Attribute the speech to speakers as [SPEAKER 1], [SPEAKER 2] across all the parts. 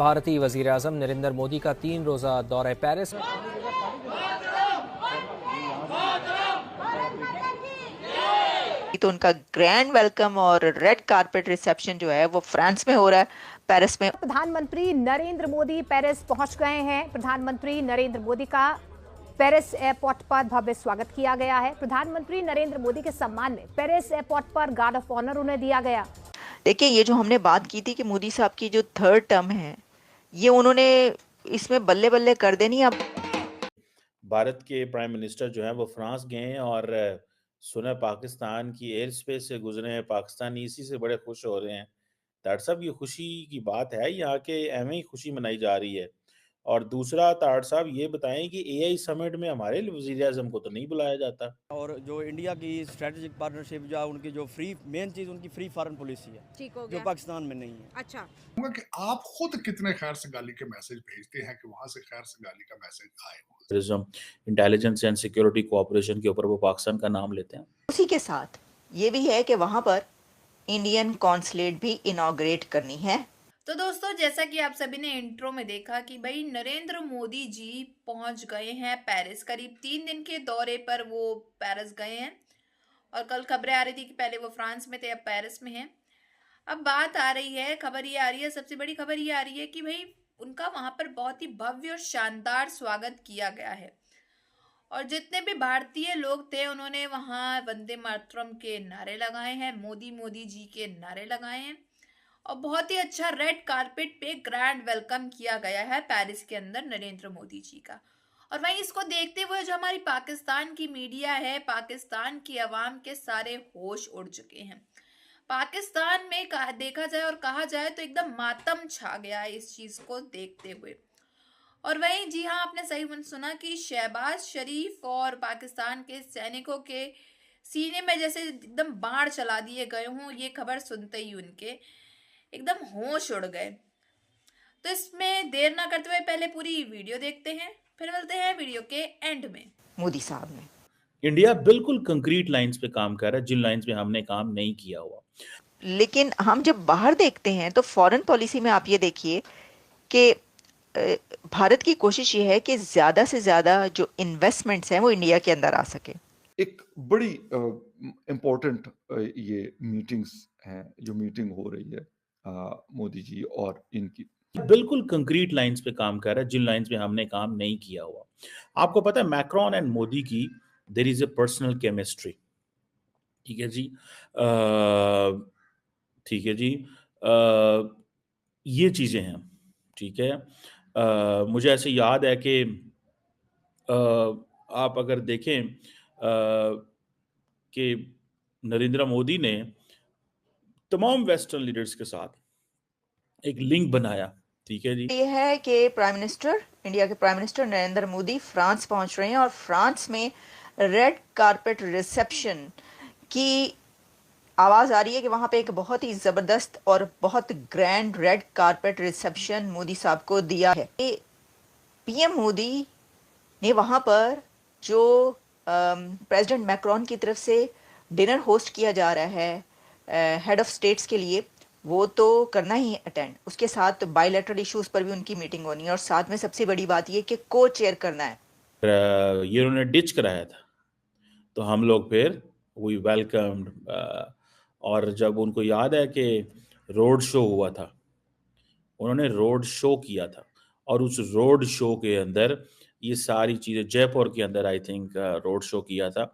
[SPEAKER 1] भारतीय वज़ीर-ए-आज़म नरेंद्र मोदी का 3 रोज़ा दौरा पेरिस।
[SPEAKER 2] तो उनका ग्रैंड वेलकम और रेड कारपेट रिसेप्शन जो है वो फ्रांस में हो रहा है, पेरिस में।
[SPEAKER 3] प्रधानमंत्री नरेंद्र मोदी पेरिस पहुंच गए हैं। प्रधानमंत्री नरेंद्र मोदी का पेरिस एयरपोर्ट पर भव्य स्वागत किया गया है। प्रधानमंत्री नरेंद्र मोदी के सम्मान में पेरिस एयरपोर्ट पर गार्ड ऑफ ऑनर उन्हें दिया गया।
[SPEAKER 2] देखिए, ये जो हमने बात की थी कि मोदी साहब की जो थर्ड टर्म है, ये उन्होंने इसमें बल्ले बल्ले कर देनी। अब
[SPEAKER 4] भारत के प्राइम मिनिस्टर जो है वो फ्रांस गए हैं और सुना पाकिस्तान की एयर स्पेस से गुजरे हैं। पाकिस्तानी इसी से बड़े खुश हो रहे हैं। ताड़ साहब, ये खुशी की बात है, यहाँ के एवं ही खुशी मनाई जा रही है। और दूसरा, ताड़ साहब ये बताएं कि एआई समिट में हमारे वज़ीर आज़म को तो नहीं बुलाया जाता।
[SPEAKER 5] और जो इंडिया की स्ट्रेटेजिक पार्टनरशिप, जो उनकी जो फ्री मेन चीज़ उनकी फ्री फॉरेन पॉलिसी है,
[SPEAKER 3] ठीक हो
[SPEAKER 5] जो
[SPEAKER 3] गया।
[SPEAKER 5] पाकिस्तान में नहीं है।
[SPEAKER 3] अच्छा,
[SPEAKER 6] कि आप खुद कितने खैर सगाली के मैसेज भेजते हैं कि वहां से खैर सगाली का मैसेज आए।
[SPEAKER 4] इंटेलिजेंस एंड सिक्योरिटी कोऑपरेशन के ऊपर वो पाकिस्तान का नाम लेते हैं।
[SPEAKER 2] उसी के साथ ये भी है कि वहां पर इंडियन कॉन्सुलेट भी इनॉग्रेट करनी है।
[SPEAKER 7] तो दोस्तों, जैसा कि आप सभी ने इंट्रो में देखा कि भाई नरेंद्र मोदी जी पहुंच गए हैं पेरिस। करीब 3 दिन के दौरे पर वो पेरिस गए हैं और कल खबरें आ रही थी कि पहले वो फ्रांस में थे, अब पेरिस में हैं। अब बात आ रही है, खबर ये आ रही है, सबसे बड़ी खबर ये आ रही है कि भाई उनका वहां पर बहुत ही भव्य और शानदार स्वागत किया गया है। और जितने भी भारतीय लोग थे उन्होंने वहां वंदे मातरम के नारे लगाए हैं, मोदी मोदी जी के नारे लगाए हैं और बहुत ही अच्छा रेड कारपेट पे ग्रैंड वेलकम किया गया है पेरिस के अंदर नरेंद्र मोदी जी का। और वहीं इसको देखते हुए जो हमारी पाकिस्तान की मीडिया है, पाकिस्तान की आवाम के सारे होश उड़ चुके हैं। पाकिस्तान में देखा जाए और कहा जाए तो एकदम मातम छा गया है इस चीज को देखते हुए। और वहीं जी हाँ, आपने सही सुना कि शहबाज शरीफ और पाकिस्तान के सैनिकों के सीने में जैसे एकदम बाढ़ चला दिए गए हों, ये खबर सुनते ही उनके एकदम होश उड़ गए। तो इसमें देर ना करते हुए पहले पूरी वीडियो देखते हैं, फिर मिलते हैं वीडियो के एंड में।
[SPEAKER 2] मोदी साहब ने
[SPEAKER 4] इंडिया बिल्कुल कंक्रीट लाइंस पे काम कर रहा है, जिन लाइंस पे हमने काम नहीं किया हुआ।
[SPEAKER 2] लेकिन हम जब बाहर देखते हैं तो फॉरेन पॉलिसी में आप ये देखिए कि भारत की कोशिश ये है कि ज्यादा से ज्यादा जो इन्वेस्टमेंट्स हैं वो इंडिया के अंदर आ सके।
[SPEAKER 8] एक बड़ी इम्पोर्टेंट ये मीटिंग्स हैं, जो मीटिंग हो रही है मोदी जी और इनकी,
[SPEAKER 4] बिल्कुल कंक्रीट लाइंस पे काम कर रहा है, जिन लाइंस पे हमने काम नहीं किया हुआ। आपको पता है मैक्रोन एंड मोदी की there is a personal chemistry. ठीक है जी, ठीक है जी, ये चीजें हैं। ठीक है, मुझे ऐसे याद है कि आप अगर देखें कि नरेंद्र मोदी ने तमाम वेस्टर्न लीडर्स के साथ एक लिंक बनाया। ठीक है जी,
[SPEAKER 2] ये है कि प्राइम मिनिस्टर, इंडिया के prime minister Narendra Modi France पहुंच रहे हैं और फ्रांस में रेड कारपेट रिसेप्शन की आवाज आ रही है कि वहां पे एक बहुत ही जबरदस्त और बहुत grand red carpet reception Modi साहब को दिया है। पीएम मोदी ने वहां पर जो प्रेसिडेंट मैक्रोन की तरफ से डिनर होस्ट किया जा रहा है हेड ऑफ स्टेट्स के लिए, वो तो करना ही अटेंड। उसके साथ बायलैटरल इश्यूज पर भी उनकी मीटिंग होनी है और साथ में सबसे बड़ी बात ये कि को चेयर करना है।
[SPEAKER 4] ये उन्होंने डिच कराया था, तो हम लोग फिर वी वेलकम्ड। और जब उनको याद है कि रोड शो हुआ था, उन्होंने रोड शो किया था और उस रोड शो के अंदर ये सारी चीज़ें, जयपुर के अंदर आई थिंक रोड शो किया था।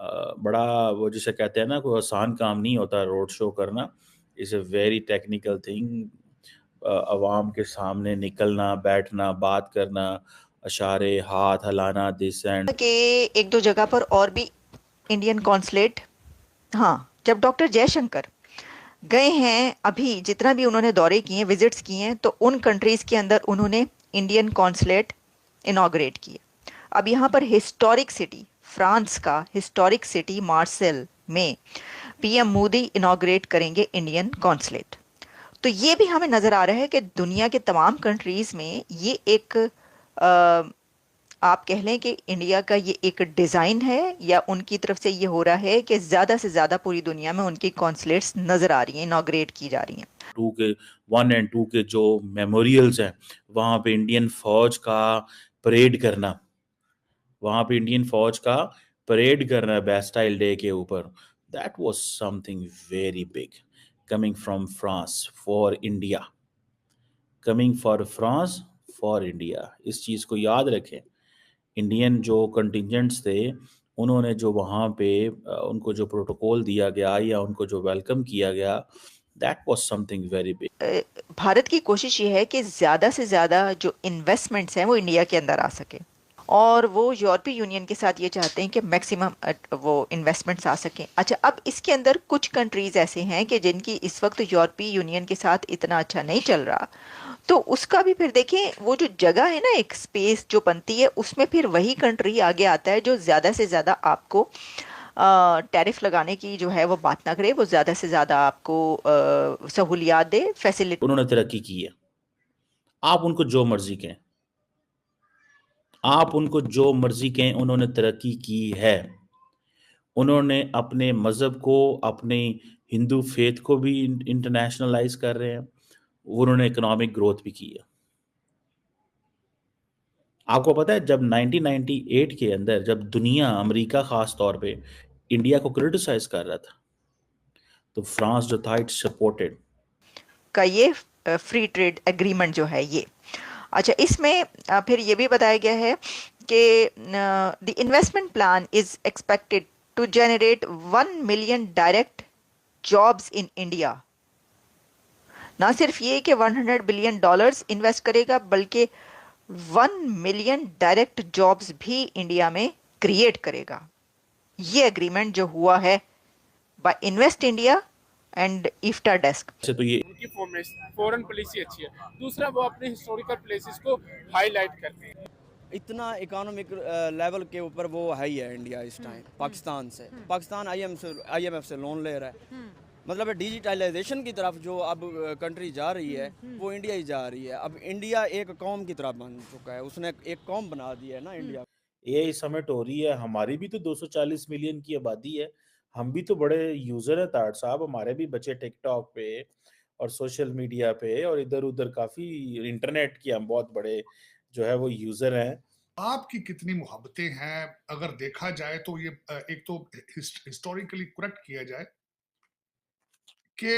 [SPEAKER 4] बड़ा, वो जिसे कहते हैं ना, कोई आसान काम नहीं होता रोड शो करना, is a very technical thing. आवाम के सामने निकलना, बैठना, बात करना, इशारे, हाथ हिलाना, दिस एंड
[SPEAKER 2] कि एक दो जगह पर और भी इंडियन कॉन्सुलेट, हाँ, जब डॉक्टर जयशंकर गए हैं, अभी जितना भी उन्होंने दौरे किए, विजिट्स किए हैं, तो उन कंट्रीज के अंदर उन्होंने इंडियन कॉन्सुलेट इनॉग्रेट किए। अब यहाँ पर हिस्टोरिक सिटी, फ्रांस का हिस्टोरिक सिटी मार्सेल में पीएम मोदी इनॉग्रेट करेंगे इंडियन कॉन्सुलेट। तो ये भी हमें नजर आ रहा है कि दुनिया के तमाम कंट्रीज में ये एक आप कह लें कि इंडिया का ये एक डिज़ाइन है या उनकी तरफ से ये हो रहा है कि ज़्यादा से ज़्यादा पूरी दुनिया में उनकी कॉन्सुलेट्स नज़र आ रही हैं, इनॉग्रेट की जा रही हैं।
[SPEAKER 4] 2 के 1 एंड 2 के जो मेमोरियल्स हैं, वहाँ पे इंडियन फौज का परेड करना, वहाँ पे इंडियन फौज का परेड करना बैस्टाइल डे के ऊपर, that was something very big coming from France for India, coming for France for India. इस चीज़ को याद रखें। इंडियन जो कंटिजेंट्स थे, उन्होंने जो वहाँ पे उनको जो प्रोटोकॉल दिया गया या उनको जो वेलकम किया गया, that was something very big.
[SPEAKER 2] Bharat की कोशिश ये है कि ज़्यादा से ज़्यादा जो इन्वेस्टमेंट्स हैं वो इंडिया के अंदर आ सके, और वो यूरोपीय यूनियन के साथ ये चाहते हैं कि मैक्सिमम वो इन्वेस्टमेंट्स आ सकें। अच्छा, अब इसके अंदर कुछ कंट्रीज़ ऐसे हैं कि जिनकी इस वक्त यूरोपीय यूनियन के साथ इतना अच्छा नहीं चल रहा, तो उसका भी फिर देखें, वो जो जगह है ना, एक स्पेस जो बनती है, उसमें फिर वही कंट्री आगे आता है जो ज़्यादा से ज़्यादा आपको टैरिफ लगाने की जो है वो बात ना करे, वो ज़्यादा से ज़्यादा आपको सहूलियात दे, फैसिलिटी।
[SPEAKER 4] उन्होंने तरक्की की है, आप उनको जो मर्जी कहें, आप उनको जो मर्जी कहें, उन्होंने तरक्की की है। उन्होंने अपने मज़हब को, अपने हिंदू फेथ को भी इंटरनेशनलाइज कर रहे हैं, उन्होंने इकोनॉमिक ग्रोथ भी की है। आपको पता है जब 1998 के अंदर जब दुनिया, अमेरिका खास तौर पे इंडिया को क्रिटिसाइज कर रहा था, तो फ्रांस जो था इट सपोर्टेड
[SPEAKER 2] का ये फ्री ट्रेड एग्रीमेंट जो है ये। अच्छा, इसमें फिर ये भी बताया गया है कि the investment plan is expected to generate 1 million direct jobs in India. ना सिर्फ ये कि $100 बिलियन इन्वेस्ट करेगा, बल्कि 1 मिलियन डायरेक्ट जॉब्स भी इंडिया में क्रिएट करेगा। ये एग्रीमेंट जो हुआ है by invest India and EFTA desk
[SPEAKER 4] से, तो ये
[SPEAKER 9] उनकी फॉरेन पॉलिसी अच्छी है। दूसरा, वो अपने हिस्टोरिकल प्लेसेस को हाईलाइट करते हैं।
[SPEAKER 5] इतना इकोनॉमिक लेवल के ऊपर वो है ही है इंडिया इस टाइम पाकिस्तान से। पाकिस्तान आईएमएफ से लोन ले रहा है, मतलब डिजिटलाइजेशन की तरफ जो अब कंट्री जा रही है वो इंडिया ही जा रही है। अब इंडिया एक कौम की तरह बन चुका है, उसने एक कौम बना दी है ना इंडिया।
[SPEAKER 4] एआई समिट हो रही है, हमारी भी तो 240 मिलियन की आबादी है, हम भी तो बड़े यूजर है तार साहब, हमारे भी बच्चे टिकटॉक पे और सोशल मीडिया पे और इधर उधर काफी इंटरनेट की हम बहुत बड़े जो है वो यूजर हैं।
[SPEAKER 6] आपकी कितनी मोहब्बतें हैं, अगर देखा जाए तो ये एक तो हिस्टोरिकली करेक्ट किया जाए कि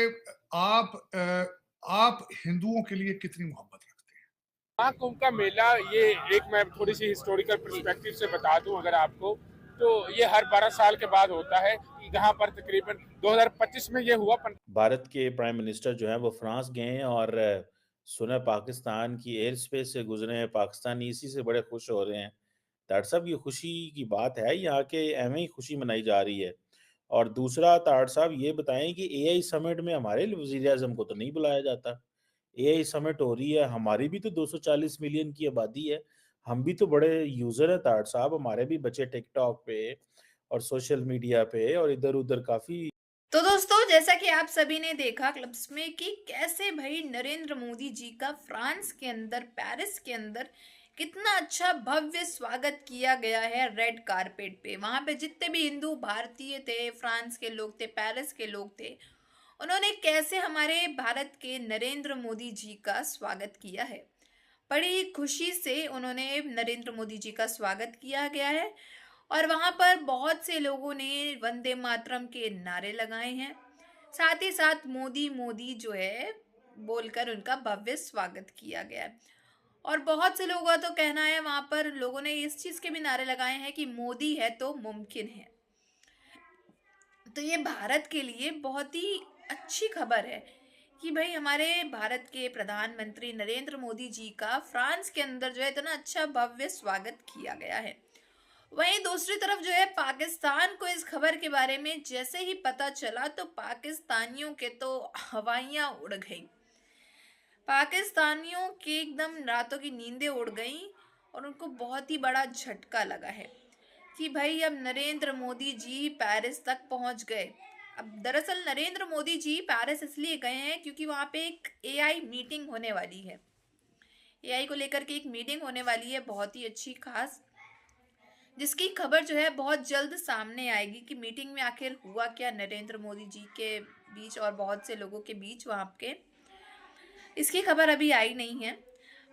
[SPEAKER 6] आप हिंदुओं के लिए कितनी मोहब्बत रखते हैं।
[SPEAKER 9] महाकुंभ का मेला, ये एक मैं थोड़ी सी हिस्टोरिकल पर्सपेक्टिव से बता दूं अगर आपको, तो ये हर 12 साल के बाद होता है, जहां पर तकरीबन 2025 में ये हुआ।
[SPEAKER 4] भारत के प्राइम मिनिस्टर जो हैं वो फ्रांस गए हैं और सुना पाकिस्तान की एयर स्पेस से गुजरे हैं, पाकिस्तानी इसी से बड़े खुश हो रहे हैं। तार साहब ये खुशी की बात है, यहाँ के एवं ही खुशी मनाई जा रही है। और दूसरा तार साहब ये बताएं कि एआई समिट में हमारे वजीर आजम को तो नहीं बुलाया जाता। एआई समिट हो रही है, हमारी भी तो 240 मिलियन की आबादी है, हम भी तो बड़े यूजर है तार साहब, हमारे भी बच्चे टिकटॉक पे और सोशल मीडिया पे और इधर उधर काफी।
[SPEAKER 7] तो दोस्तों, जैसा कि आप सभी ने देखा क्लिप्स में कि कैसे भाई नरेंद्र मोदी जी का फ्रांस के अंदर, पेरिस के अंदर कितना अच्छा भव्य स्वागत किया गया है रेड कारपेट पे। वहां पे जितने भी हिंदू भारतीय थे, फ्रांस के लोग थे, पेरिस के लोग थे, उन्होंने कैसे हमारे भारत के नरेंद्र मोदी जी का स्वागत किया है। बड़ी खुशी से उन्होंने नरेंद्र मोदी जी का स्वागत किया गया है और वहां पर बहुत से लोगों ने वंदे मातरम के नारे लगाए हैं, साथ ही साथ मोदी मोदी जो है बोलकर उनका भव्य स्वागत किया गया है। और बहुत से लोगों का तो कहना है, वहां पर लोगों ने इस चीज के भी नारे लगाए हैं कि मोदी है तो मुमकिन है। तो ये भारत के लिए बहुत ही अच्छी खबर है कि भाई हमारे भारत के प्रधानमंत्री नरेंद्र मोदी जी का फ्रांस के अंदर जो है इतना अच्छा भव्य स्वागत किया गया है। वहीं दूसरी तरफ जो है, पाकिस्तान को इस खबर के बारे में जैसे ही पता चला तो पाकिस्तानियों के तो हवाइयां उड़ गई, पाकिस्तानियों के एकदम रातों की नींदें उड़ गई और उनको बहुत ही बड़ा झटका लगा है कि भाई अब नरेंद्र मोदी जी पेरिस तक पहुंच गए। अब दरअसल नरेंद्र मोदी जी पेरिस इसलिए गए हैं क्योंकि वहां पे एक एआई मीटिंग होने वाली है, एआई को लेकर के एक मीटिंग होने वाली है बहुत ही अच्छी खास, जिसकी खबर जो है बहुत जल्द सामने आएगी कि मीटिंग में आखिर हुआ क्या नरेंद्र मोदी जी के बीच और बहुत से लोगों के बीच वहां के। इसकी खबर अभी आई नहीं है।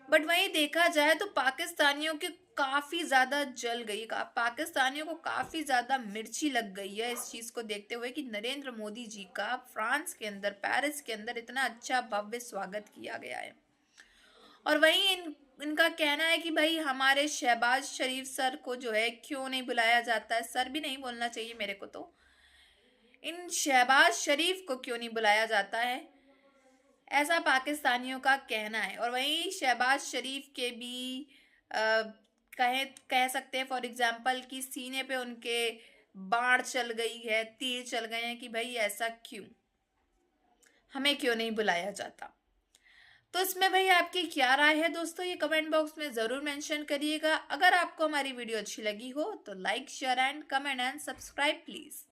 [SPEAKER 7] बट वहीं देखा जाए तो पाकिस्तानियों की काफ़ी ज़्यादा जल गई, पाकिस्तानियों को काफ़ी ज़्यादा मिर्ची लग गई है इस चीज़ को देखते हुए कि नरेंद्र मोदी जी का फ्रांस के अंदर, पेरिस के अंदर इतना अच्छा भव्य स्वागत किया गया है। और वहीं इनका कहना है कि भाई हमारे शहबाज शरीफ सर को जो है क्यों नहीं बुलाया जाता है, सर भी नहीं बोलना चाहिए मेरे को, तो इन शहबाज शरीफ को क्यों नहीं बुलाया जाता है, ऐसा पाकिस्तानियों का कहना है। और वहीं शहबाज शरीफ के भी कह सकते हैं फॉर एग्जांपल कि सीने पे उनके बाढ़ चल गई है, तीर चल गए हैं कि भाई ऐसा क्यों, हमें क्यों नहीं बुलाया जाता। तो इसमें भाई आपकी क्या राय है दोस्तों, ये कमेंट बॉक्स में ज़रूर मेंशन करिएगा। अगर आपको हमारी वीडियो अच्छी लगी हो तो like, share and comment and subscribe please.